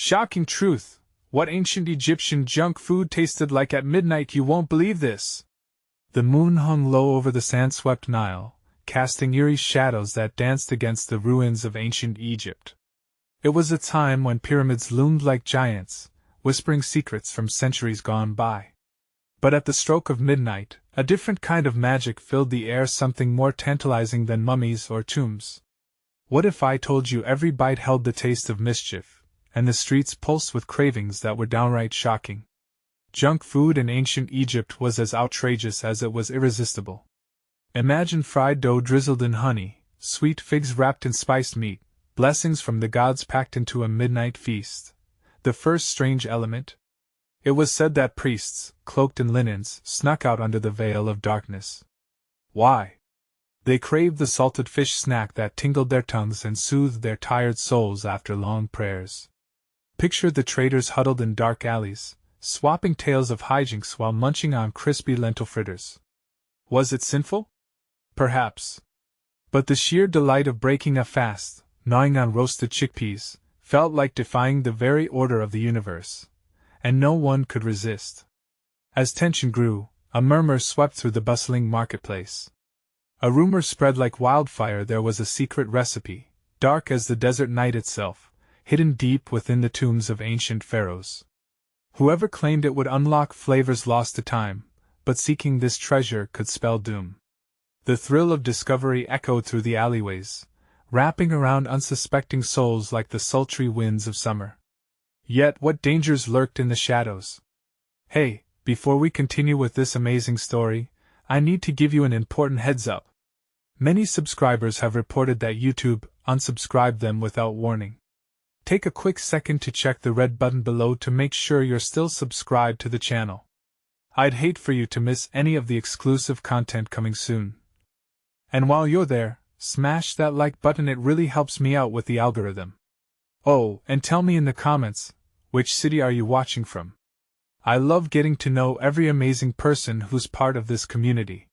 Shocking truth! What ancient Egyptian junk food tasted like at midnight? You won't believe this! The moon hung low over the sand-swept Nile, casting eerie shadows that danced against the ruins of ancient Egypt. It was a time when pyramids loomed like giants, whispering secrets from centuries gone by. But at the stroke of midnight, a different kind of magic filled the air, something more tantalizing than mummies or tombs. What if I told you every bite held the taste of mischief, and the streets pulsed with cravings that were downright shocking? Junk food in ancient Egypt was as outrageous as it was irresistible. Imagine fried dough drizzled in honey, sweet figs wrapped in spiced meat, blessings from the gods packed into a midnight feast. The first strange element? It was said that priests, cloaked in linens, snuck out under the veil of darkness. Why? They craved the salted fish snack that tingled their tongues and soothed their tired souls after long prayers. Picture the traders huddled in dark alleys, swapping tales of hijinks while munching on crispy lentil fritters. Was it sinful? Perhaps. But the sheer delight of breaking a fast, gnawing on roasted chickpeas, felt like defying the very order of the universe, and no one could resist. As tension grew, a murmur swept through the bustling marketplace. A rumor spread like wildfire: there was a secret recipe, dark as the desert night itself, hidden deep within the tombs of ancient pharaohs. Whoever claimed it would unlock flavors lost to time, but seeking this treasure could spell doom. The thrill of discovery echoed through the alleyways, wrapping around unsuspecting souls like the sultry winds of summer. Yet what dangers lurked in the shadows? Hey, before we continue with this amazing story, I need to give you an important heads up. Many subscribers have reported that YouTube unsubscribed them without warning. Take a quick second to check the red button below to make sure you're still subscribed to the channel. I'd hate for you to miss any of the exclusive content coming soon. And while you're there, smash that like button, it really helps me out with the algorithm. Oh, and tell me in the comments, which city are you watching from? I love getting to know every amazing person who's part of this community.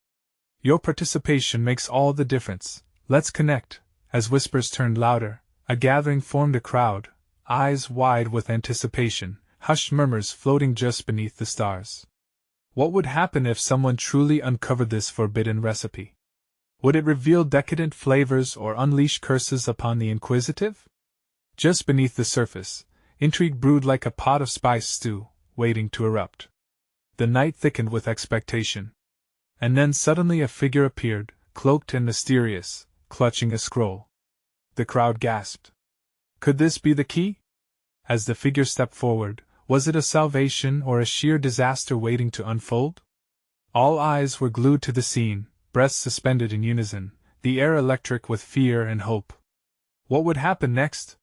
Your participation makes all the difference. Let's connect. As whispers turned louder, a gathering formed, a crowd, eyes wide with anticipation, hushed murmurs floating just beneath the stars. What would happen if someone truly uncovered this forbidden recipe? Would it reveal decadent flavors or unleash curses upon the inquisitive? Just beneath the surface, intrigue brewed like a pot of spice stew, waiting to erupt. The night thickened with expectation. And then suddenly a figure appeared, cloaked and mysterious, clutching a scroll. The crowd gasped. Could this be the key? As the figure stepped forward, was it a salvation or a sheer disaster waiting to unfold? All eyes were glued to the scene, breaths suspended in unison, the air electric with fear and hope. What would happen next?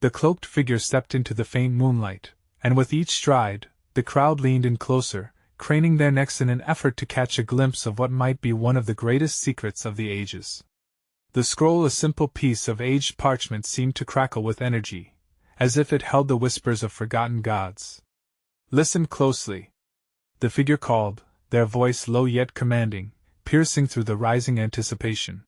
The cloaked figure stepped into the faint moonlight, and with each stride, the crowd leaned in closer, craning their necks in an effort to catch a glimpse of what might be one of the greatest secrets of the ages. The scroll, a simple piece of aged parchment, seemed to crackle with energy, as if it held the whispers of forgotten gods. Listen closely. The figure called, their voice low yet commanding, piercing through the rising anticipation.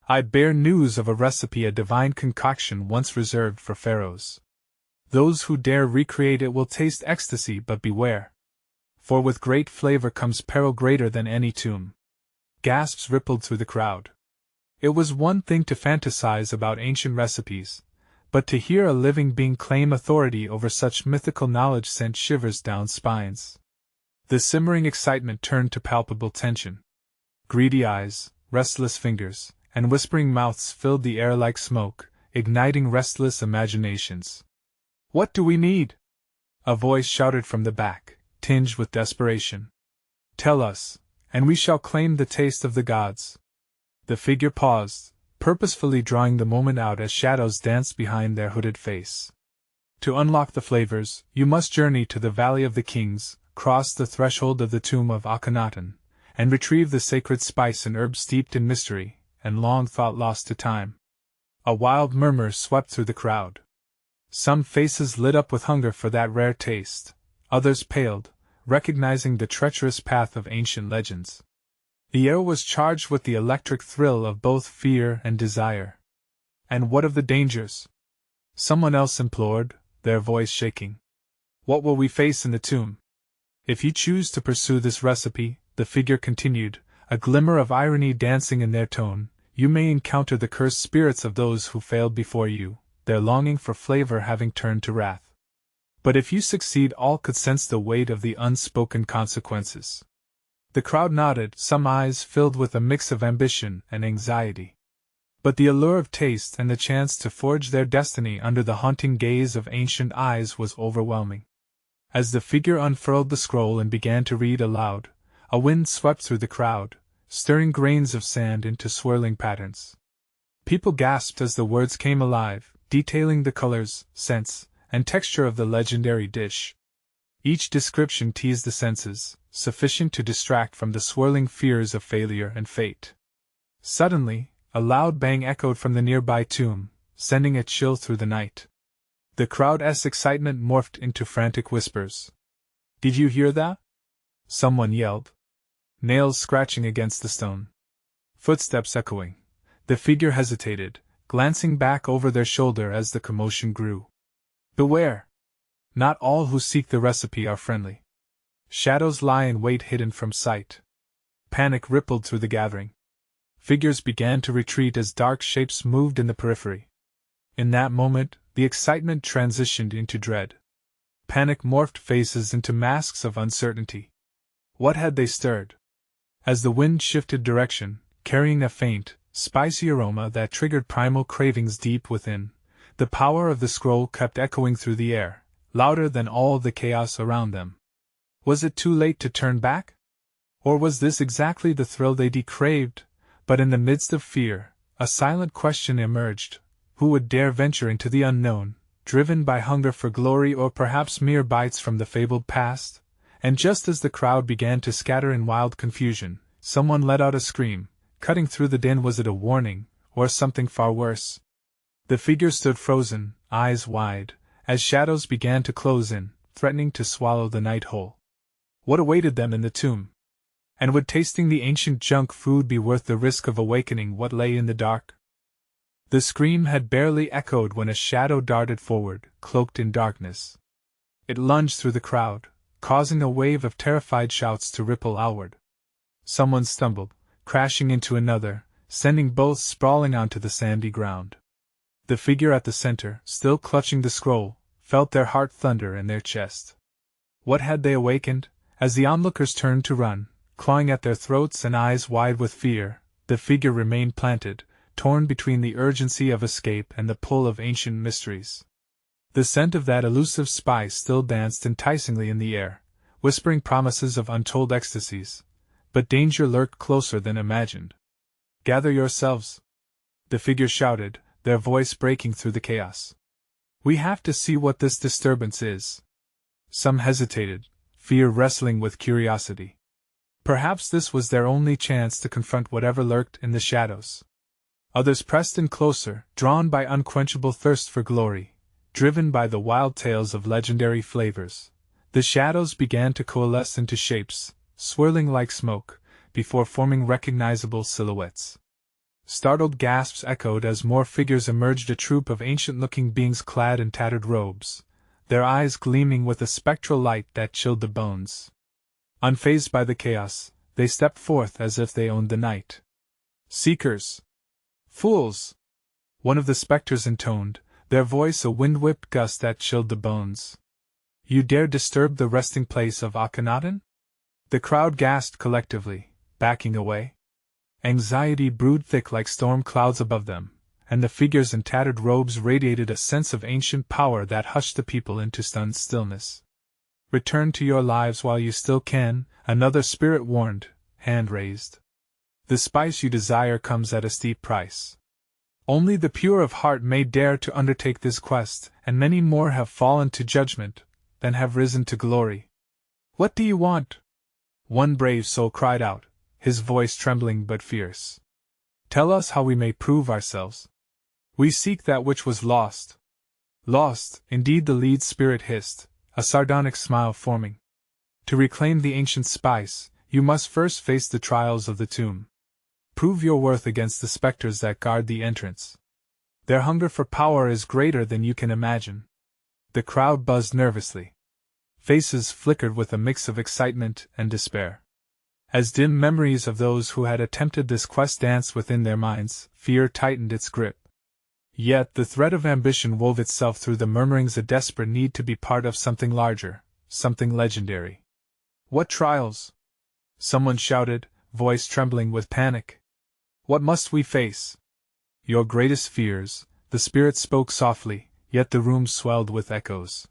I bear news of a recipe, a divine concoction once reserved for pharaohs. Those who dare recreate it will taste ecstasy, but beware. For with great flavor comes peril greater than any tomb. Gasps rippled through the crowd. It was one thing to fantasize about ancient recipes, but to hear a living being claim authority over such mythical knowledge sent shivers down spines. The simmering excitement turned to palpable tension. Greedy eyes, restless fingers, and whispering mouths filled the air like smoke, igniting restless imaginations. What do we need? A voice shouted from the back, tinged with desperation. Tell us, and we shall claim the taste of the gods. The figure paused, purposefully drawing the moment out as shadows danced behind their hooded face. To unlock the flavors, you must journey to the Valley of the Kings, cross the threshold of the tomb of Akhenaten, and retrieve the sacred spice and herb steeped in mystery and long thought lost to time. A wild murmur swept through the crowd. Some faces lit up with hunger for that rare taste, others paled, recognizing the treacherous path of ancient legends. The air was charged with the electric thrill of both fear and desire. And what of the dangers? Someone else implored, their voice shaking. What will we face in the tomb? If you choose to pursue this recipe, the figure continued, a glimmer of irony dancing in their tone, you may encounter the cursed spirits of those who failed before you, their longing for flavor having turned to wrath. But if you succeed, all could sense the weight of the unspoken consequences. The crowd nodded, some eyes filled with a mix of ambition and anxiety. But the allure of taste and the chance to forge their destiny under the haunting gaze of ancient eyes was overwhelming. As the figure unfurled the scroll and began to read aloud, a wind swept through the crowd, stirring grains of sand into swirling patterns. People gasped as the words came alive, detailing the colors, scents, and texture of the legendary dish. Each description teased the senses, sufficient to distract from the swirling fears of failure and fate. Suddenly, a loud bang echoed from the nearby tomb, sending a chill through the night. The crowd's excitement morphed into frantic whispers. "Did you hear that?" someone yelled. Nails scratching against the stone. Footsteps echoing. The figure hesitated, glancing back over their shoulder as the commotion grew. "Beware! Not all who seek the recipe are friendly. Shadows lie in wait hidden from sight." Panic rippled through the gathering. Figures began to retreat as dark shapes moved in the periphery. In that moment, the excitement transitioned into dread. Panic morphed faces into masks of uncertainty. What had they stirred? As the wind shifted direction, carrying a faint, spicy aroma that triggered primal cravings deep within, the power of the scroll kept echoing through the air, louder than all the chaos around them. Was it too late to turn back? Or was this exactly the thrill they craved? But in the midst of fear, a silent question emerged. Who would dare venture into the unknown, driven by hunger for glory or perhaps mere bites from the fabled past? And just as the crowd began to scatter in wild confusion, someone let out a scream, cutting through the din. Was it a warning, or something far worse? The figure stood frozen, eyes wide, as shadows began to close in, threatening to swallow the night whole. What awaited them in the tomb? And would tasting the ancient junk food be worth the risk of awakening what lay in the dark? The scream had barely echoed when a shadow darted forward, cloaked in darkness. It lunged through the crowd, causing a wave of terrified shouts to ripple outward. Someone stumbled, crashing into another, sending both sprawling onto the sandy ground. The figure at the center, still clutching the scroll, felt their heart thunder in their chest. What had they awakened? As the onlookers turned to run, clawing at their throats and eyes wide with fear, the figure remained planted, torn between the urgency of escape and the pull of ancient mysteries. The scent of that elusive spice still danced enticingly in the air, whispering promises of untold ecstasies, but danger lurked closer than imagined. "Gather yourselves!" the figure shouted, their voice breaking through the chaos. "We have to see what this disturbance is." Some hesitated, fear wrestling with curiosity. Perhaps this was their only chance to confront whatever lurked in the shadows. Others pressed in closer, drawn by unquenchable thirst for glory, driven by the wild tales of legendary flavors. The shadows began to coalesce into shapes, swirling like smoke, before forming recognizable silhouettes. Startled gasps echoed as more figures emerged, a troop of ancient-looking beings clad in tattered robes, their eyes gleaming with a spectral light that chilled the bones. Unfazed by the chaos, they stepped forth as if they owned the night. "Seekers! Fools!" one of the specters intoned, their voice a wind-whipped gust that chilled the bones. "You dare disturb the resting place of Akhenaten?" The crowd gasped collectively, backing away. Anxiety brewed thick like storm clouds above them, and the figures in tattered robes radiated a sense of ancient power that hushed the people into stunned stillness. "Return to your lives while you still can," another spirit warned, hand raised. "The spice you desire comes at a steep price. Only the pure of heart may dare to undertake this quest, and many more have fallen to judgment than have risen to glory." "What do you want?" one brave soul cried out, his voice trembling but fierce. "Tell us how we may prove ourselves. We seek that which was lost." "Lost, indeed," the lead spirit hissed, a sardonic smile forming. "To reclaim the ancient spice, you must first face the trials of the tomb. Prove your worth against the specters that guard the entrance. Their hunger for power is greater than you can imagine. The crowd buzzed nervously. Faces flickered with a mix of excitement and despair. As dim memories of those who had attempted this quest danced within their minds, fear tightened its grip. Yet the thread of ambition wove itself through the murmurings, a desperate need to be part of something larger, something legendary. "What trials?" someone shouted, voice trembling with panic. "What must we face?" "Your greatest fears," the spirit spoke softly, yet the room swelled with echoes.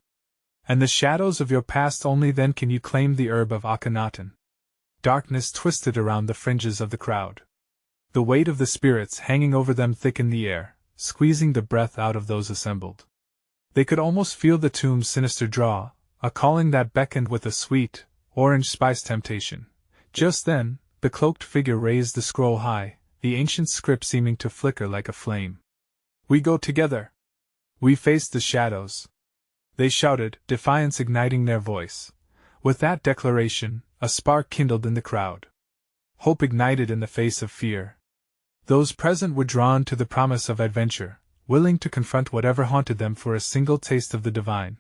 "And the shadows of your past, only then can you claim the herb of Akhenaten." Darkness twisted around the fringes of the crowd. The weight of the spirits hanging over them thickened the air, squeezing the breath out of those assembled. They could almost feel the tomb's sinister draw, a calling that beckoned with a sweet, orange-spiced temptation. Just then, the cloaked figure raised the scroll high, the ancient script seeming to flicker like a flame. "We go together! We face the shadows!" they shouted, defiance igniting their voice. With that declaration, a spark kindled in the crowd. Hope ignited in the face of fear. Those present were drawn to the promise of adventure, willing to confront whatever haunted them for a single taste of the divine.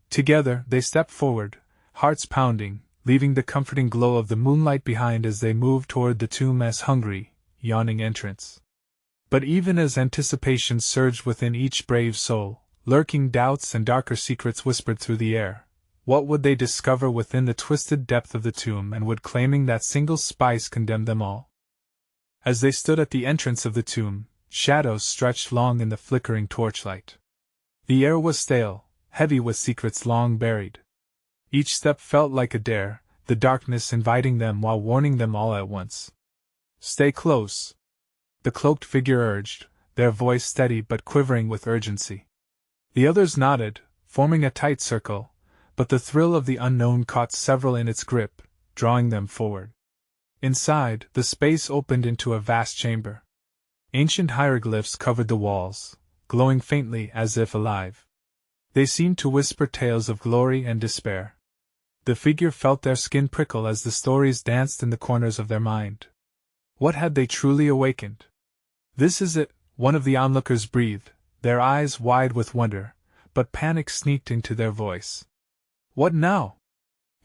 Together, they stepped forward, hearts pounding, leaving the comforting glow of the moonlight behind as they moved toward the tomb's hungry, yawning entrance. But even as anticipation surged within each brave soul, lurking doubts and darker secrets whispered through the air. What would they discover within the twisted depth of the tomb, and would claiming that single spice condemn them all? As they stood at the entrance of the tomb, shadows stretched long in the flickering torchlight. The air was stale, heavy with secrets long buried. Each step felt like a dare, the darkness inviting them while warning them all at once. "Stay close," the cloaked figure urged, their voice steady but quivering with urgency. The others nodded, forming a tight circle, but the thrill of the unknown caught several in its grip, drawing them forward. Inside, the space opened into a vast chamber. Ancient hieroglyphs covered the walls, glowing faintly as if alive. They seemed to whisper tales of glory and despair. The figure felt their skin prickle as the stories danced in the corners of their mind. What had they truly awakened? "This is it," one of the onlookers breathed, their eyes wide with wonder, but panic sneaked into their voice. "What now?"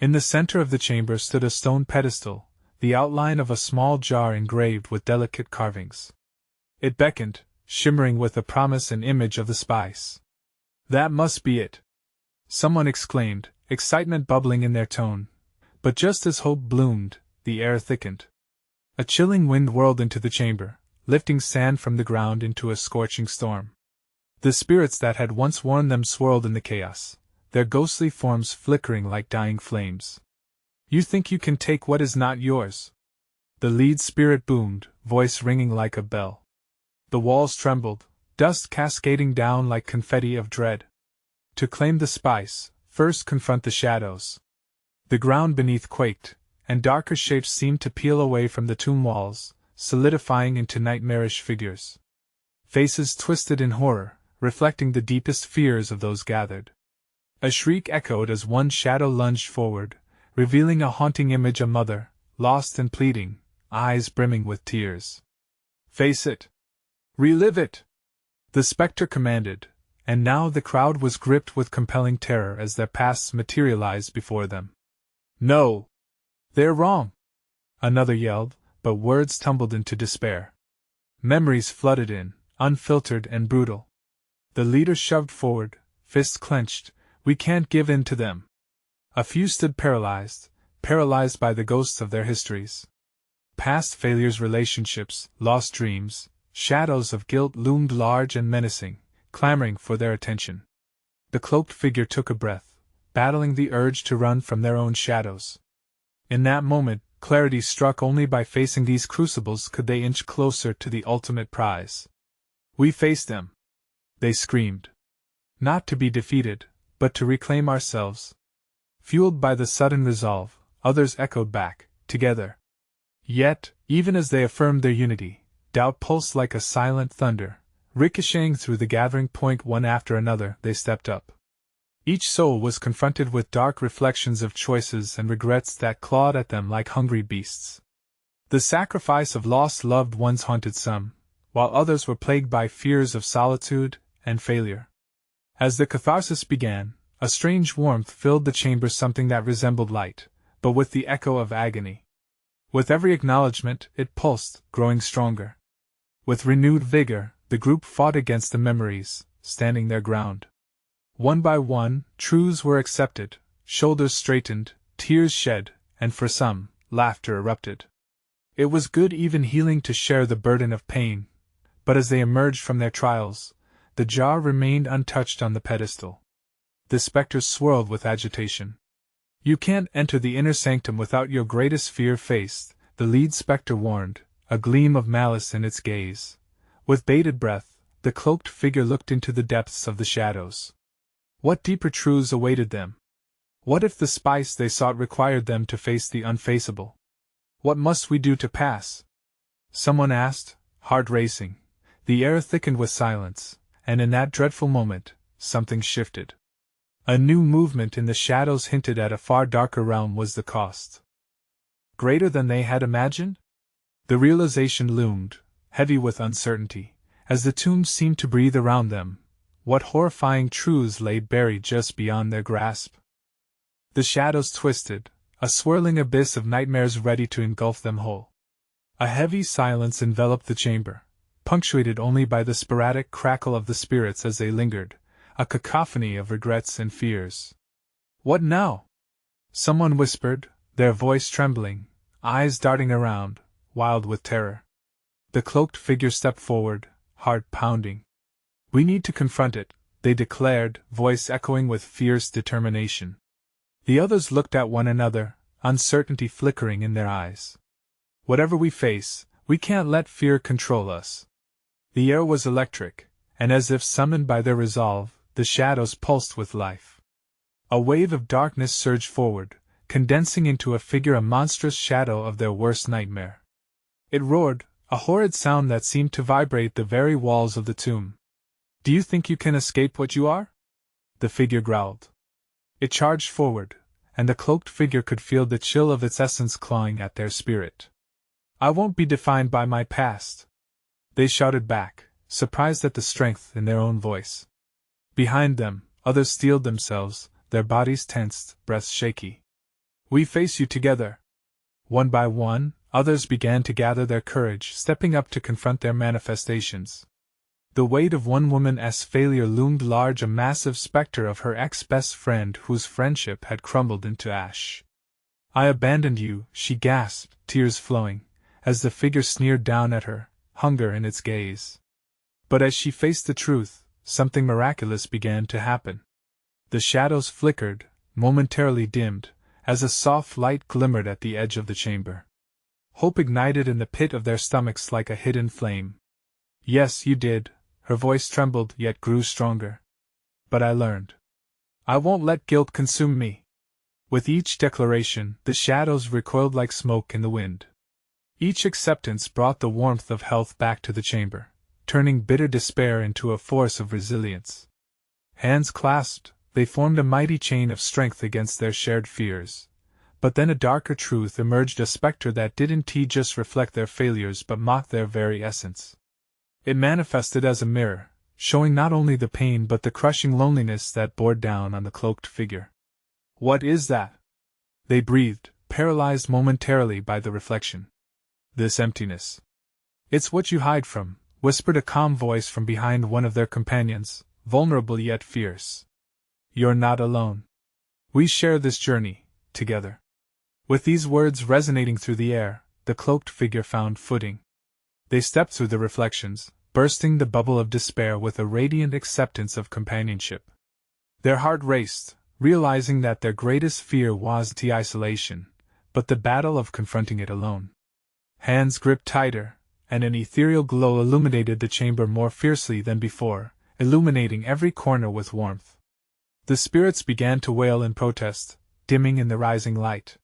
In the center of the chamber stood a stone pedestal, the outline of a small jar engraved with delicate carvings. It beckoned, shimmering with the promise and image of the spice. "That must be it!" someone exclaimed, excitement bubbling in their tone. But just as hope bloomed, the air thickened. A chilling wind whirled into the chamber, lifting sand from the ground into a scorching storm. The spirits that had once warned them swirled in the chaos, their ghostly forms flickering like dying flames. "You think you can take what is not yours?" the lead spirit boomed, voice ringing like a bell. The walls trembled, dust cascading down like confetti of dread. To claim the spice, first confront the shadows. The ground beneath quaked, and darker shapes seemed to peel away from the tomb walls, solidifying into nightmarish figures. Faces twisted in horror, reflecting the deepest fears of those gathered. A shriek echoed as one shadow lunged forward, revealing a haunting image, a mother, lost and pleading, eyes brimming with tears. "Face it! Relive it!" the specter commanded, and now the crowd was gripped with compelling terror as their pasts materialized before them. "No! They're wrong!" another yelled, but words tumbled into despair. Memories flooded in, unfiltered and brutal. The leader shoved forward, fists clenched. "We can't give in to them." A few stood paralyzed by the ghosts of their histories. Past failures, relationships, lost dreams, shadows of guilt loomed large and menacing, clamoring for their attention. The cloaked figure took a breath, battling the urge to run from their own shadows. In that moment, clarity struck. Only by facing these crucibles could they inch closer to the ultimate prize. "We face them!" they screamed. "Not to be defeated, but to reclaim ourselves." Fueled by the sudden resolve, others echoed back, "Together." Yet, even as they affirmed their unity, doubt pulsed like a silent thunder, ricocheting through the gathering. One after another, they stepped up. Each soul was confronted with dark reflections of choices and regrets that clawed at them like hungry beasts. The sacrifice of lost loved ones haunted some, while others were plagued by fears of solitude and failure. As the catharsis began, A strange warmth filled the chamber, something that resembled light, but with the echo of agony. With every acknowledgement, it pulsed, growing stronger. With renewed vigor, the group fought against the memories, standing their ground. One by one, truths were accepted, shoulders straightened, tears shed, and for some, laughter erupted. It was good, even healing, to share the burden of pain, but as they emerged from their trials, the jar remained untouched on the pedestal. The specters swirled with agitation. You can't enter the inner sanctum without your greatest fear faced, the lead specter warned, a gleam of malice in its gaze. With bated breath, the cloaked figure looked into the depths of the shadows. What deeper truths awaited them? What if the spice they sought required them to face the unfaceable? What must we do to pass? Someone asked, heart racing. The air thickened with silence, and in that dreadful moment, something shifted. A new movement in the shadows hinted at a far darker realm was the cost. Greater than they had imagined? The realization loomed, heavy with uncertainty, as the tombs seemed to breathe around them. What horrifying truths lay buried just beyond their grasp? The shadows twisted, a swirling abyss of nightmares ready to engulf them whole. A heavy silence enveloped the chamber, punctuated only by the sporadic crackle of the spirits as they lingered, a cacophony of regrets and fears. What now? Someone whispered, their voice trembling, eyes darting around, wild with terror. The cloaked figure stepped forward, heart pounding. We need to confront it, they declared, voice echoing with fierce determination. The others looked at one another, uncertainty flickering in their eyes. Whatever we face, we can't let fear control us. The air was electric, and as if summoned by their resolve, the shadows pulsed with life. A wave of darkness surged forward, condensing into a figure, a monstrous shadow of their worst nightmare. It roared, a horrid sound that seemed to vibrate the very walls of the tomb. Do you think you can escape what you are? The figure growled. It charged forward, and the cloaked figure could feel the chill of its essence clawing at their spirit. I won't be defined by my past, they shouted back, surprised at the strength in their own voice. Behind them, others steeled themselves, their bodies tensed, breaths shaky. We face you together. One by one, others began to gather their courage, stepping up to confront their manifestations. The weight of one woman's failure loomed large, a massive specter of her ex-best friend whose friendship had crumbled into ash. I abandoned you, she gasped, tears flowing, as the figure sneered down at her, hunger in its gaze. But as she faced the truth, something miraculous began to happen. The shadows flickered, momentarily dimmed, as a soft light glimmered at the edge of the chamber. Hope ignited in the pit of their stomachs like a hidden flame. Yes, you did. Her voice trembled yet grew stronger. But I learned. I won't let guilt consume me. With each declaration, the shadows recoiled like smoke in the wind. Each acceptance brought the warmth of health back to the chamber, turning bitter despair into a force of resilience. Hands clasped, they formed a mighty chain of strength against their shared fears. But then a darker truth emerged, a specter that didn't just reflect their failures but mocked their very essence. It manifested as a mirror, showing not only the pain but the crushing loneliness that bore down on the cloaked figure. What is that? They breathed, paralyzed momentarily by the reflection. This emptiness. It's what you hide from, whispered a calm voice from behind one of their companions, vulnerable yet fierce. You're not alone. We share this journey, together. With these words resonating through the air, the cloaked figure found footing. They stepped through the reflections, bursting the bubble of despair with a radiant acceptance of companionship. Their heart raced, realizing that their greatest fear wasn't the isolation, but the battle of confronting it alone. Hands gripped tighter, and an ethereal glow illuminated the chamber more fiercely than before, illuminating every corner with warmth. The spirits began to wail in protest, dimming in the rising light.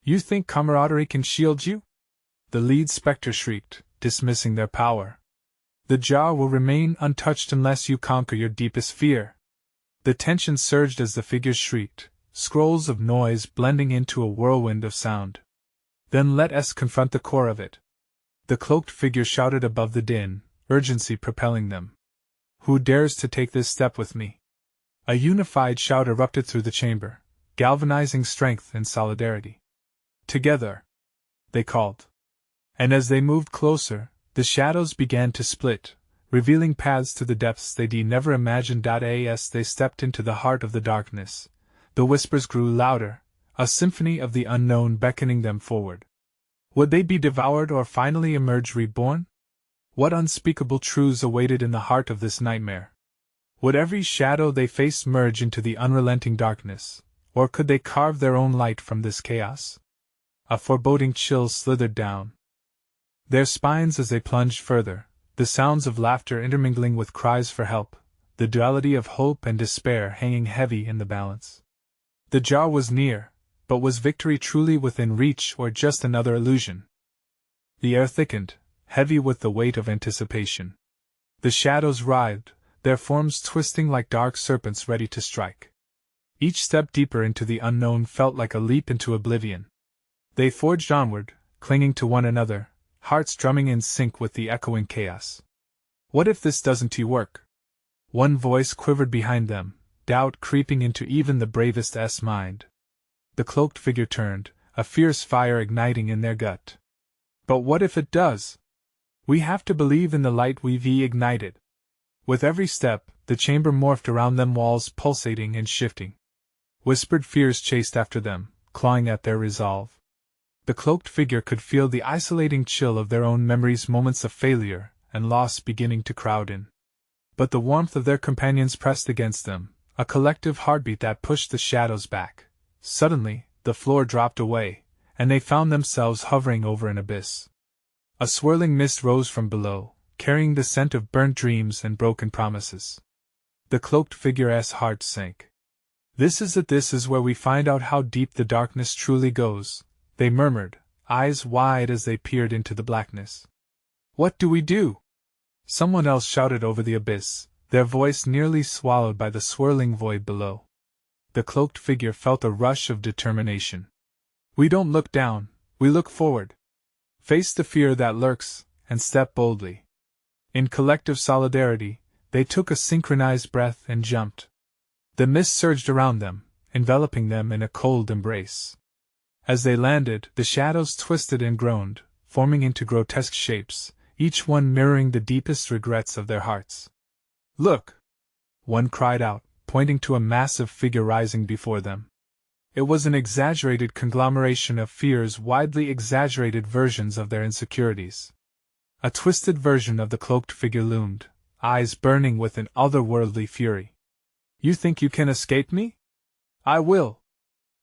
You think camaraderie can shield you? The lead specter shrieked, dismissing their power. The jar will remain untouched unless you conquer your deepest fear. The tension surged as the figures shrieked, scrolls of noise blending into a whirlwind of sound. Then let us confront the core of it. The cloaked figure shouted above the din, urgency propelling them. Who dares to take this step with me? A unified shout erupted through the chamber, galvanizing strength and solidarity. Together! They called. And as they moved closer, the shadows began to split, revealing paths to the depths they'd never imagined. As they stepped into the heart of the darkness, the whispers grew louder, a symphony of the unknown beckoning them forward. Would they be devoured or finally emerge reborn? What unspeakable truths awaited in the heart of this nightmare? Would every shadow they faced merge into the unrelenting darkness, or could they carve their own light from this chaos? A foreboding chill slithered down their spines as they plunged further, the sounds of laughter intermingling with cries for help, the duality of hope and despair hanging heavy in the balance. The jar was near, but was victory truly within reach or just another illusion? The air thickened, heavy with the weight of anticipation. The shadows writhed, their forms twisting like dark serpents ready to strike. Each step deeper into the unknown felt like a leap into oblivion. They forged onward, clinging to one another, hearts drumming in sync with the echoing chaos. What if this doesn't work? One voice quivered behind them, doubt creeping into even the bravest's mind. The cloaked figure turned, a fierce fire igniting in their gut. But what if it does? We have to believe in the light we've ignited. With every step, the chamber morphed around them, walls pulsating and shifting. Whispered fears chased after them, clawing at their resolve. The cloaked figure could feel the isolating chill of their own memories, moments of failure and loss beginning to crowd in. But the warmth of their companions pressed against them, a collective heartbeat that pushed the shadows back. Suddenly, the floor dropped away, and they found themselves hovering over an abyss. A swirling mist rose from below, carrying the scent of burnt dreams and broken promises. The cloaked figure's heart sank. This is where we find out how deep the darkness truly goes, they murmured, eyes wide as they peered into the blackness. What do we do? Someone else shouted over the abyss, their voice nearly swallowed by the swirling void below. The cloaked figure felt a rush of determination. We don't look down, we look forward. Face the fear that lurks, and step boldly. In collective solidarity, they took a synchronized breath and jumped. The mist surged around them, enveloping them in a cold embrace. As they landed, the shadows twisted and groaned, forming into grotesque shapes, each one mirroring the deepest regrets of their hearts. Look! One cried out, pointing to a massive figure rising before them. It was an exaggerated conglomeration of fears, widely exaggerated versions of their insecurities. A twisted version of the cloaked figure loomed, eyes burning with an otherworldly fury. You think you can escape me? I will!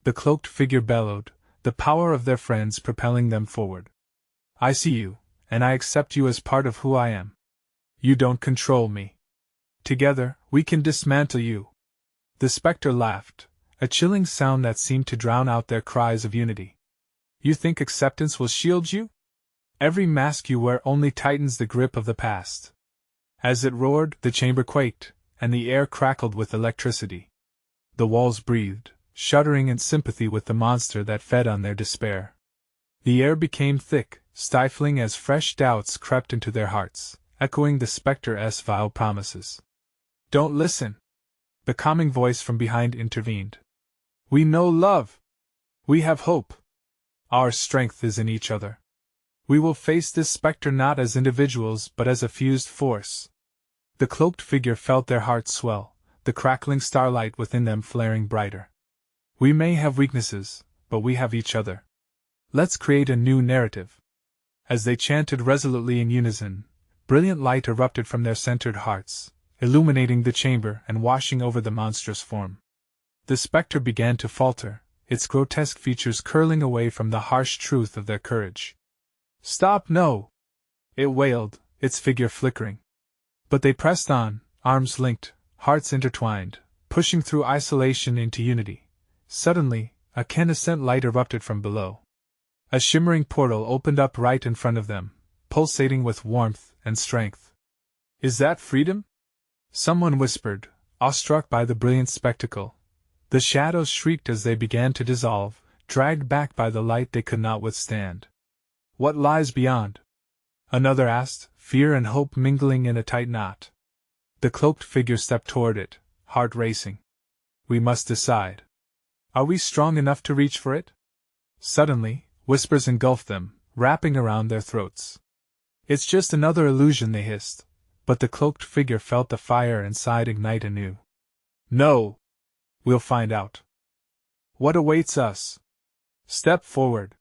The cloaked figure bellowed, the power of their friends propelling them forward. I see you, and I accept you as part of who I am. You don't control me. Together, we can dismantle you. The specter laughed, a chilling sound that seemed to drown out their cries of unity. You think acceptance will shield you? Every mask you wear only tightens the grip of the past. As it roared, the chamber quaked, and the air crackled with electricity. The walls breathed, shuddering in sympathy with the monster that fed on their despair. The air became thick, stifling as fresh doubts crept into their hearts, echoing the specter's vile promises. Don't listen! The calming voice from behind intervened. We know love! We have hope! Our strength is in each other. We will face this specter not as individuals but as a fused force. The cloaked figure felt their hearts swell, the crackling starlight within them flaring brighter. We may have weaknesses, but we have each other. Let's create a new narrative. As they chanted resolutely in unison, brilliant light erupted from their centered hearts, illuminating the chamber and washing over the monstrous form. The specter began to falter, its grotesque features curling away from the harsh truth of their courage. Stop, no! It wailed, its figure flickering. But they pressed on, arms linked, hearts intertwined, pushing through isolation into unity. Suddenly, a incandescent light erupted from below. A shimmering portal opened up right in front of them, pulsating with warmth and strength. Is that freedom? Someone whispered, awestruck by the brilliant spectacle. The shadows shrieked as they began to dissolve, dragged back by the light they could not withstand. What lies beyond? Another asked, fear and hope mingling in a tight knot. The cloaked figure stepped toward it, heart racing. We must decide. Are we strong enough to reach for it? Suddenly, whispers engulfed them, wrapping around their throats. It's just another illusion, they hissed, but the cloaked figure felt the fire inside ignite anew. No! We'll find out. What awaits us? Step forward.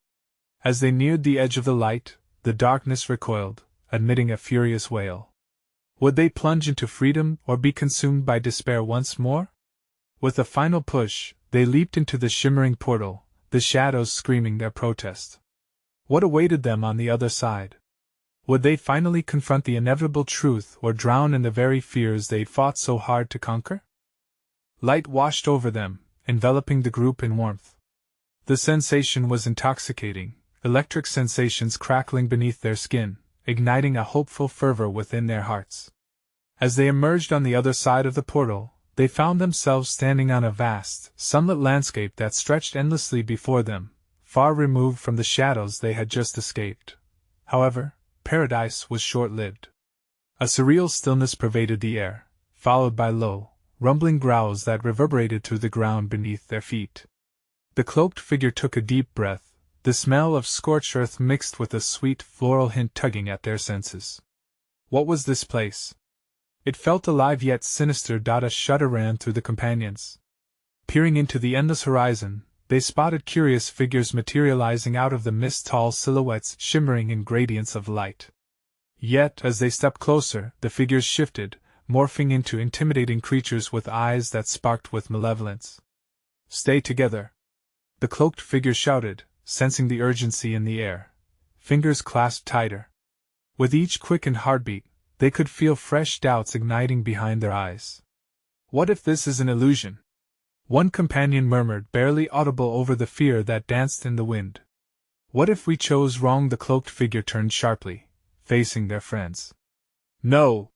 As they neared the edge of the light, the darkness recoiled, emitting a furious wail. Would they plunge into freedom or be consumed by despair once more? With a final push, they leaped into the shimmering portal, the shadows screaming their protest. What awaited them on the other side? Would they finally confront the inevitable truth or drown in the very fears they'd fought so hard to conquer? Light washed over them, enveloping the group in warmth. The sensation was intoxicating, electric sensations crackling beneath their skin, igniting a hopeful fervor within their hearts. As they emerged on the other side of the portal, they found themselves standing on a vast, sunlit landscape that stretched endlessly before them, far removed from the shadows they had just escaped. However, paradise was short-lived. A surreal stillness pervaded the air, followed by low, rumbling growls that reverberated through the ground beneath their feet. The cloaked figure took a deep breath, the smell of scorched earth mixed with a sweet floral hint tugging at their senses. What was this place? It felt alive yet sinister. A shudder ran through the companions. Peering into the endless horizon, they spotted curious figures materializing out of the mist, tall silhouettes shimmering in gradients of light. Yet, as they stepped closer, the figures shifted, morphing into intimidating creatures with eyes that sparked with malevolence. Stay together! The cloaked figure shouted, sensing the urgency in the air. Fingers clasped tighter. With each quickened heartbeat, they could feel fresh doubts igniting behind their eyes. What if this is an illusion? One companion murmured, barely audible over the fear that danced in the wind. What if we chose wrong? The cloaked figure turned sharply, facing their friends. No!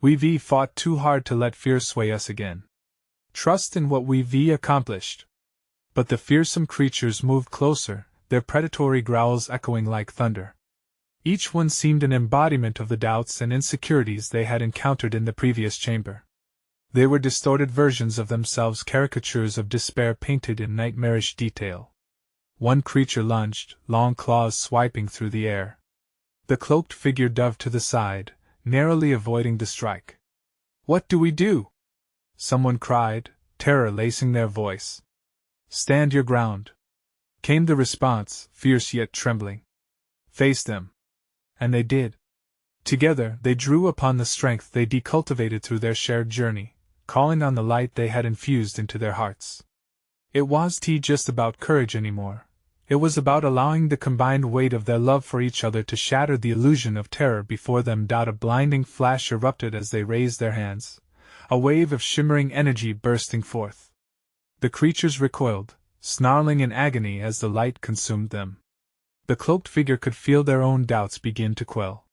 We've fought too hard to let fear sway us again. Trust in what we've accomplished. But the fearsome creatures moved closer, their predatory growls echoing like thunder. Each one seemed an embodiment of the doubts and insecurities they had encountered in the previous chamber. They were distorted versions of themselves, caricatures of despair painted in nightmarish detail. One creature lunged, long claws swiping through the air. The cloaked figure dove to the side, narrowly avoiding the strike. What do we do? Someone cried, terror lacing their voice. Stand your ground, came the response, fierce yet trembling. Face them. And they did. Together, they drew upon the strength they decultivated through their shared journey, calling on the light they had infused into their hearts. It wasn't just about courage anymore. It was about allowing the combined weight of their love for each other to shatter the illusion of terror before them. A blinding flash erupted as they raised their hands, a wave of shimmering energy bursting forth. The creatures recoiled, snarling in agony as the light consumed them. The cloaked figure could feel their own doubts begin to quell.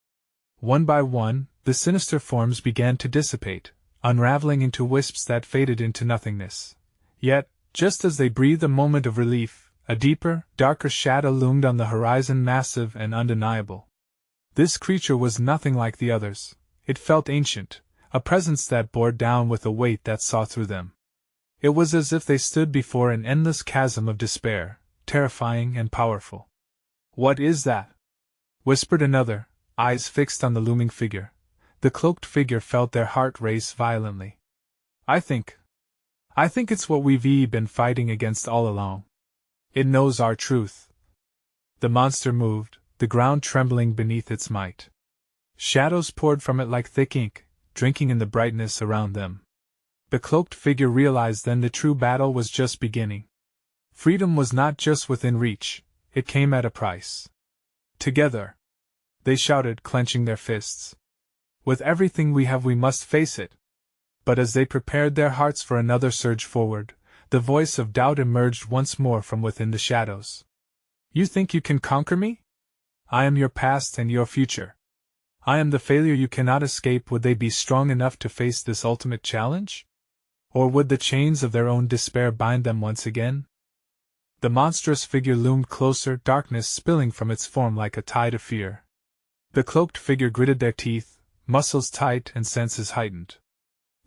One by one, the sinister forms began to dissipate, unraveling into wisps that faded into nothingness. Yet, just as they breathed a moment of relief, a deeper, darker shadow loomed on the horizon, massive and undeniable. This creature was nothing like the others. It felt ancient, a presence that bore down with a weight that saw through them. It was as if they stood before an endless chasm of despair, terrifying and powerful. What is that? Whispered another, eyes fixed on the looming figure. The cloaked figure felt their heart race violently. I think it's what we've been fighting against all along. It knows our truth. The monster moved, the ground trembling beneath its might. Shadows poured from it like thick ink, drinking in the brightness around them. The cloaked figure realized then the true battle was just beginning. Freedom was not just within reach, it came at a price. Together, they shouted, clenching their fists. With everything we have, we must face it. But as they prepared their hearts for another surge forward, the voice of doubt emerged once more from within the shadows. You think you can conquer me? I am your past and your future. I am the failure you cannot escape. Would they be strong enough to face this ultimate challenge? Or would the chains of their own despair bind them once again? The monstrous figure loomed closer, darkness spilling from its form like a tide of fear. The cloaked figure gritted their teeth, muscles tight and senses heightened.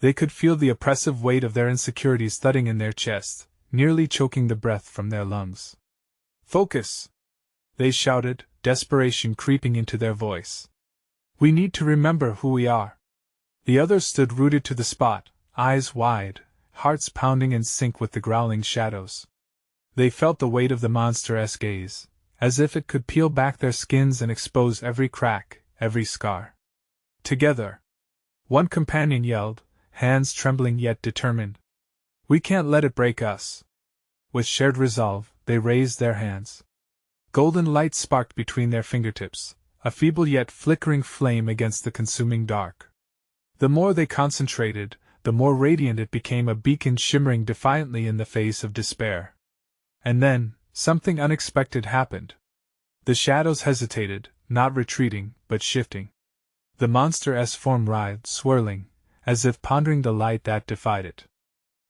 They could feel the oppressive weight of their insecurities thudding in their chest, nearly choking the breath from their lungs. "Focus!" they shouted, desperation creeping into their voice. "We need to remember who we are." The others stood rooted to the spot, eyes wide, hearts pounding in sync with the growling shadows. They felt the weight of the monster-esque gaze, as if it could peel back their skins and expose every crack, every scar. Together, one companion yelled, hands trembling yet determined. "We can't let it break us." With shared resolve, they raised their hands. Golden light sparked between their fingertips, a feeble yet flickering flame against the consuming dark. The more they concentrated, the more radiant it became, a beacon shimmering defiantly in the face of despair. And then, something unexpected happened. The shadows hesitated, not retreating, but shifting. The monster-esque form writhed, swirling, as if pondering the light that defied it.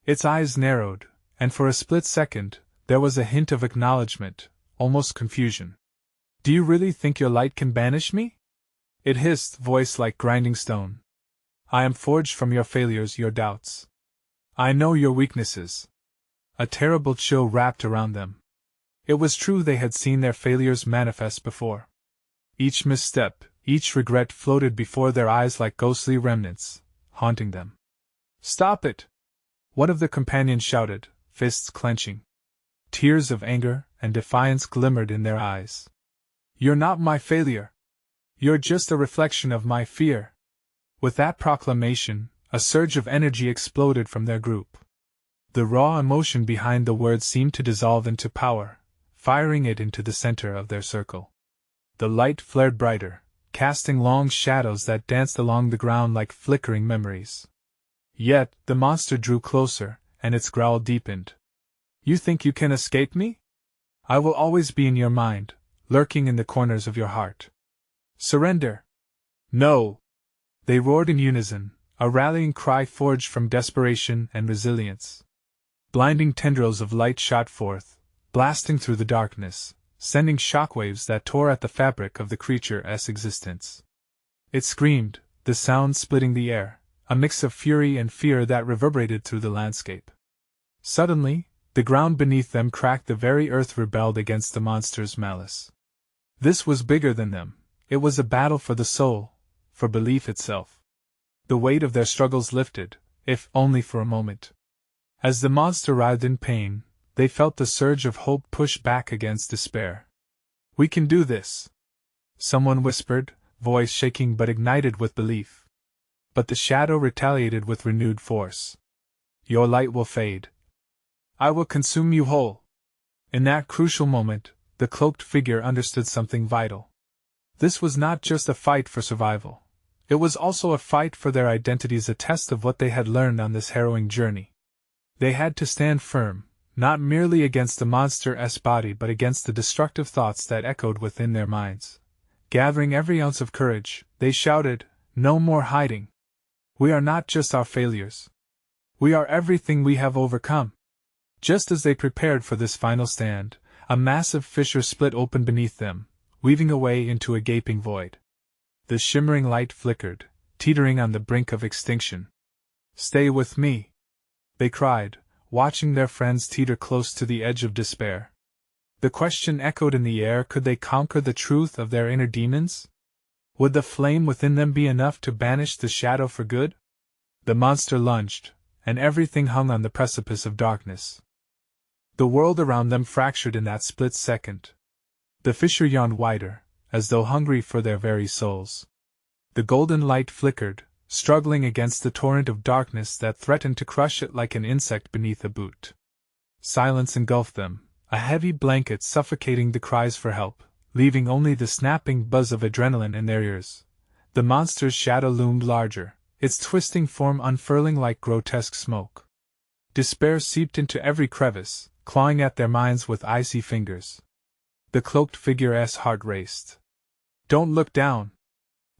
Its eyes narrowed, and for a split second, there was a hint of acknowledgement, almost confusion. "Do you really think your light can banish me?" it hissed, voice like grinding stone. "I am forged from your failures, your doubts. I know your weaknesses." A terrible chill wrapped around them. It was true, they had seen their failures manifest before. Each misstep, each regret floated before their eyes like ghostly remnants, haunting them. "Stop it!" one of the companions shouted, fists clenching. Tears of anger and defiance glimmered in their eyes. "You're not my failure. You're just a reflection of my fear." With that proclamation, a surge of energy exploded from their group. The raw emotion behind the words seemed to dissolve into power, firing it into the center of their circle. The light flared brighter, casting long shadows that danced along the ground like flickering memories. Yet, the monster drew closer, and its growl deepened. "You think you can escape me? I will always be in your mind, lurking in the corners of your heart. Surrender!" "No!" they roared in unison, a rallying cry forged from desperation and resilience. Blinding tendrils of light shot forth, blasting through the darkness, sending shockwaves that tore at the fabric of the creature's existence. It screamed, the sound splitting the air, a mix of fury and fear that reverberated through the landscape. Suddenly, the ground beneath them cracked, the very earth rebelled against the monster's malice. This was bigger than them, it was a battle for the soul, for belief itself. The weight of their struggles lifted, if only for a moment. As the monster writhed in pain, they felt the surge of hope push back against despair. "We can do this," someone whispered, voice shaking but ignited with belief. But the shadow retaliated with renewed force. "Your light will fade. I will consume you whole." In that crucial moment, the cloaked figure understood something vital. This was not just a fight for survival. It was also a fight for their identities, a test of what they had learned on this harrowing journey. They had to stand firm, not merely against the monster-esque body but against the destructive thoughts that echoed within their minds. Gathering every ounce of courage, they shouted, "No more hiding! We are not just our failures. We are everything we have overcome." Just as they prepared for this final stand, a massive fissure split open beneath them, weaving a way into a gaping void. The shimmering light flickered, teetering on the brink of extinction. "Stay with me," they cried, watching their friends teeter close to the edge of despair. The question echoed in the air: could they conquer the truth of their inner demons? Would the flame within them be enough to banish the shadow for good? The monster lunged, and everything hung on the precipice of darkness. The world around them fractured in that split second. The fissure yawned wider, as though hungry for their very souls. The golden light flickered, struggling against the torrent of darkness that threatened to crush it like an insect beneath a boot. Silence engulfed them, a heavy blanket suffocating the cries for help, leaving only the snapping buzz of adrenaline in their ears. The monster's shadow loomed larger, its twisting form unfurling like grotesque smoke. Despair seeped into every crevice, clawing at their minds with icy fingers. The cloaked figure's heart raced. "Don't look down!"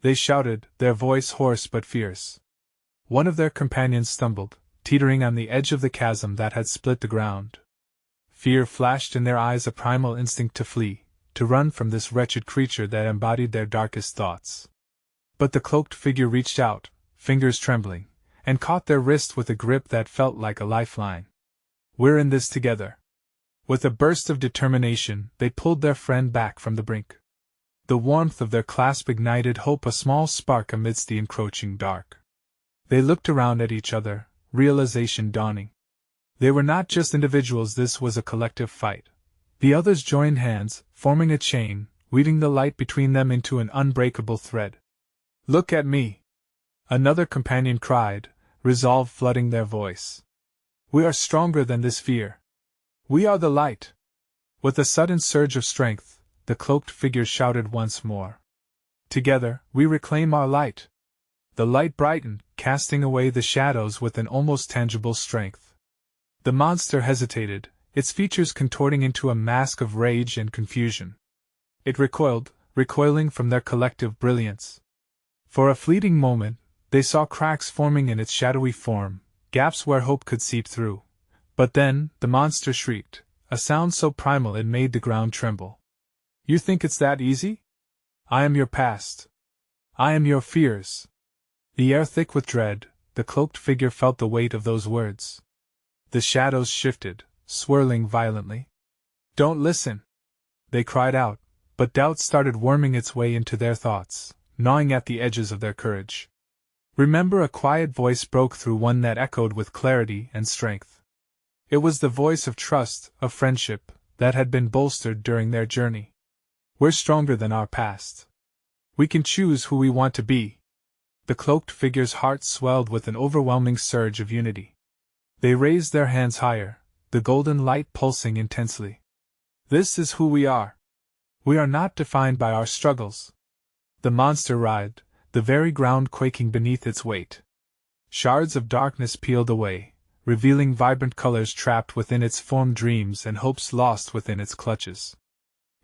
they shouted, their voice hoarse but fierce. One of their companions stumbled, teetering on the edge of the chasm that had split the ground. Fear flashed in their eyes, a primal instinct to flee, to run from this wretched creature that embodied their darkest thoughts. But the cloaked figure reached out, fingers trembling, and caught their wrist with a grip that felt like a lifeline. "We're in this together." With a burst of determination, they pulled their friend back from the brink. The warmth of their clasp ignited hope, a small spark amidst the encroaching dark. They looked around at each other, realization dawning. They were not just individuals, this was a collective fight. The others joined hands, forming a chain, weaving the light between them into an unbreakable thread. "Look at me!" another companion cried, resolve flooding their voice. "We are stronger than this fear. We are the light." With a sudden surge of strength, the cloaked figure shouted once more. "Together, we reclaim our light." The light brightened, casting away the shadows with an almost tangible strength. The monster hesitated, its features contorting into a mask of rage and confusion. It recoiled, recoiling from their collective brilliance. For a fleeting moment, they saw cracks forming in its shadowy form, gaps where hope could seep through. But then, the monster shrieked, a sound so primal it made the ground tremble. "You think it's that easy? I am your past. I am your fears." The air thick with dread, the cloaked figure felt the weight of those words. The shadows shifted, swirling violently. "Don't listen!" they cried out, but doubt started worming its way into their thoughts, gnawing at the edges of their courage. "Remember," a quiet voice broke through one that echoed with clarity and strength. It was the voice of trust, of friendship, that had been bolstered during their journey. "We're stronger than our past. We can choose who we want to be." The cloaked figure's heart swelled with an overwhelming surge of unity. They raised their hands higher, the golden light pulsing intensely. "This is who we are. We are not defined by our struggles." The monster writhed, the very ground quaking beneath its weight. Shards of darkness peeled away, revealing vibrant colors trapped within its formed dreams and hopes lost within its clutches.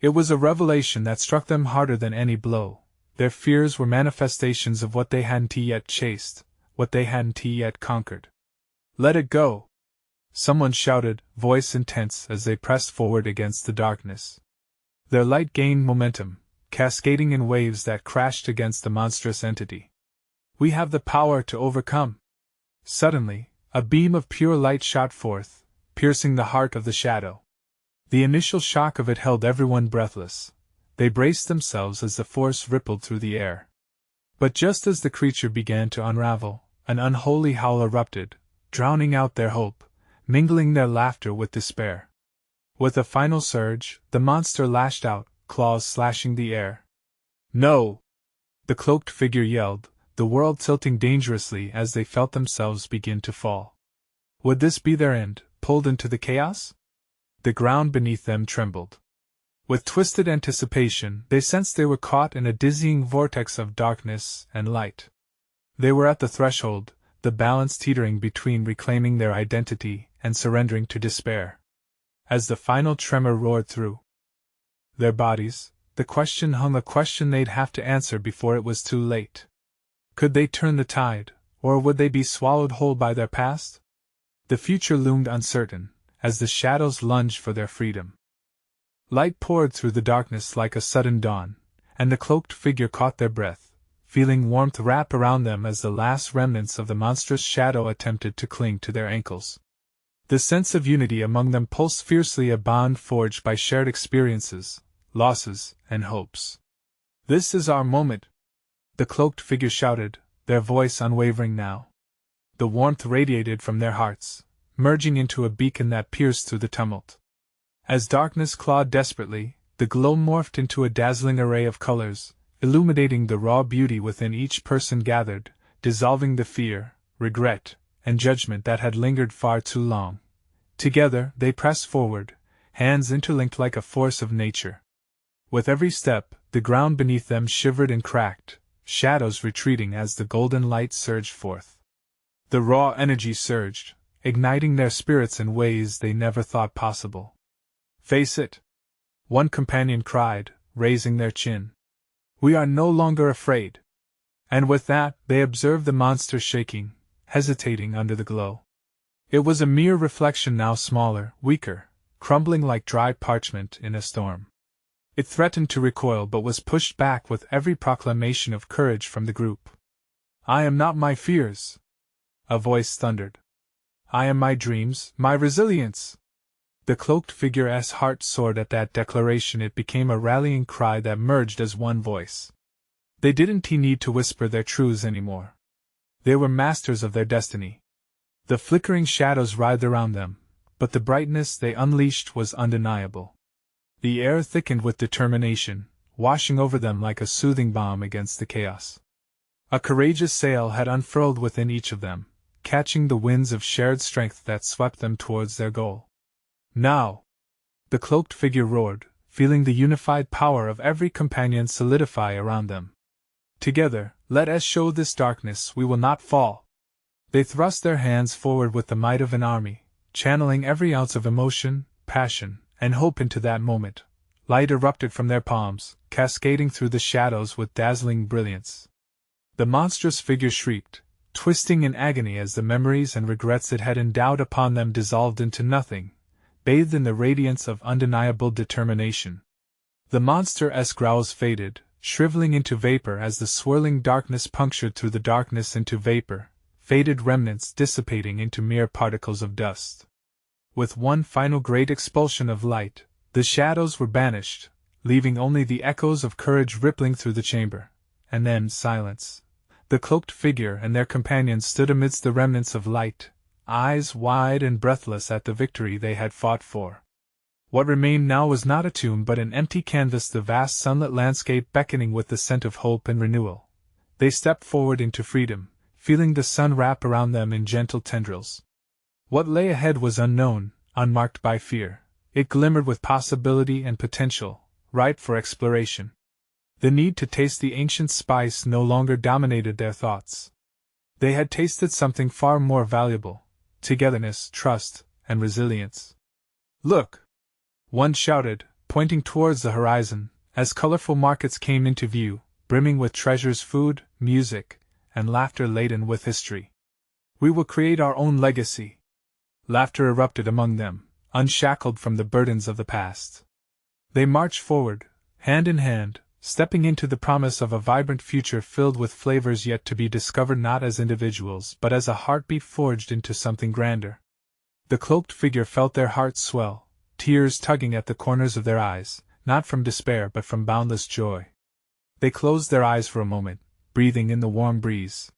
It was a revelation that struck them harder than any blow. Their fears were manifestations of what they hadn't yet chased, what they hadn't yet conquered. "Let it go!" someone shouted, voice intense as they pressed forward against the darkness. Their light gained momentum, cascading in waves that crashed against the monstrous entity. "We have the power to overcome!" Suddenly, a beam of pure light shot forth, piercing the heart of the shadow. The initial shock of it held everyone breathless. They braced themselves as the force rippled through the air. But just as the creature began to unravel, an unholy howl erupted, drowning out their hope, mingling their laughter with despair. With a final surge, the monster lashed out, claws slashing the air. "No!" the cloaked figure yelled, the world tilting dangerously as they felt themselves begin to fall. Would this be their end, pulled into the chaos? The ground beneath them trembled. With twisted anticipation, they sensed they were caught in a dizzying vortex of darkness and light. They were at the threshold, the balance teetering between reclaiming their identity and surrendering to despair. As the final tremor roared through their bodies, the question hung, a question they'd have to answer before it was too late. Could they turn the tide, or would they be swallowed whole by their past? The future loomed uncertain, as the shadows lunged for their freedom. Light poured through the darkness like a sudden dawn, and the cloaked figure caught their breath, feeling warmth wrap around them as the last remnants of the monstrous shadow attempted to cling to their ankles. The sense of unity among them pulsed fiercely, a bond forged by shared experiences, losses, and hopes. "This is our moment!" the cloaked figure shouted, their voice unwavering now. The warmth radiated from their hearts, merging into a beacon that pierced through the tumult. As darkness clawed desperately, the glow morphed into a dazzling array of colors, illuminating the raw beauty within each person gathered, dissolving the fear, regret, and judgment that had lingered far too long. Together, they pressed forward, hands interlinked like a force of nature. With every step, the ground beneath them shivered and cracked, shadows retreating as the golden light surged forth. The raw energy surged, igniting their spirits in ways they never thought possible. "Face it!" one companion cried, raising their chin. "We are no longer afraid." And with that, they observed the monster shaking, hesitating under the glow. It was a mere reflection, now smaller, weaker, crumbling like dry parchment in a storm. It threatened to recoil but was pushed back with every proclamation of courage from the group. "I am not my fears," a voice thundered. I am my dreams, my resilience. The cloaked figure's heart soared at that declaration. It became a rallying cry that merged as one voice. They didn't need to whisper their truths anymore. They were masters of their destiny. The flickering shadows writhed around them, but the brightness they unleashed was undeniable. The air thickened with determination, washing over them like a soothing balm against the chaos. A courageous sail had unfurled within each of them, catching the winds of shared strength that swept them towards their goal. Now! The cloaked figure roared, feeling the unified power of every companion solidify around them. Together, let us show this darkness we will not fall. They thrust their hands forward with the might of an army, channeling every ounce of emotion, passion, and hope into that moment. Light erupted from their palms, cascading through the shadows with dazzling brilliance. The monstrous figure shrieked, twisting in agony as the memories and regrets it had endowed upon them dissolved into nothing, bathed in the radiance of undeniable determination. The monster's growls faded, shriveling into vapor as the swirling darkness punctured through the darkness into vapor, faded remnants dissipating into mere particles of dust. With one final great expulsion of light, the shadows were banished, leaving only the echoes of courage rippling through the chamber, and then silence. The cloaked figure and their companions stood amidst the remnants of light, eyes wide and breathless at the victory they had fought for. What remained now was not a tomb but an empty canvas, the vast sunlit landscape beckoning with the scent of hope and renewal. They stepped forward into freedom, feeling the sun wrap around them in gentle tendrils. What lay ahead was unknown, unmarked by fear. It glimmered with possibility and potential, ripe for exploration. The need to taste the ancient spice no longer dominated their thoughts. They had tasted something far more valuable: togetherness, trust, and resilience. Look! One shouted, pointing towards the horizon, as colorful markets came into view, brimming with treasures, food, music, and laughter laden with history. We will create our own legacy. Laughter erupted among them, unshackled from the burdens of the past. They marched forward, hand in hand, stepping into the promise of a vibrant future filled with flavors yet to be discovered, not as individuals but as a heartbeat forged into something grander. The cloaked figure felt their hearts swell, tears tugging at the corners of their eyes, not from despair but from boundless joy. They closed their eyes for a moment, breathing in the warm breeze.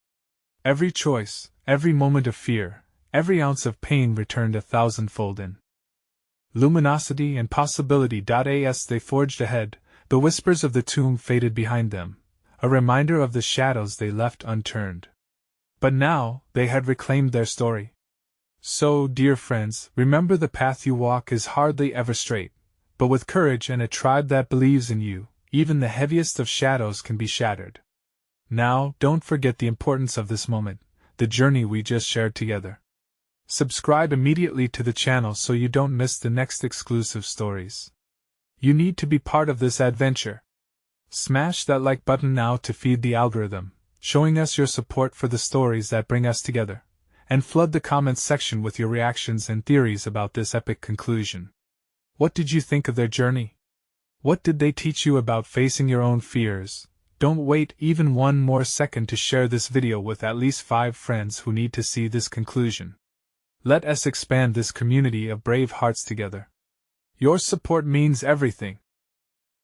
Every choice, every moment of fear, every ounce of pain returned 1,000-fold in luminosity and possibility. As they forged ahead, the whispers of the tomb faded behind them, a reminder of the shadows they left unturned. But now, they had reclaimed their story. So, dear friends, remember, the path you walk is hardly ever straight, but with courage and a tribe that believes in you, even the heaviest of shadows can be shattered. Now, don't forget the importance of this moment, the journey we just shared together. Subscribe immediately to the channel so you don't miss the next exclusive stories. You need to be part of this adventure. Smash that like button now to feed the algorithm, showing us your support for the stories that bring us together, and flood the comments section with your reactions and theories about this epic conclusion. What did you think of their journey? What did they teach you about facing your own fears? Don't wait even one more second to share this video with at least 5 friends who need to see this conclusion. Let us expand this community of brave hearts together. Your support means everything.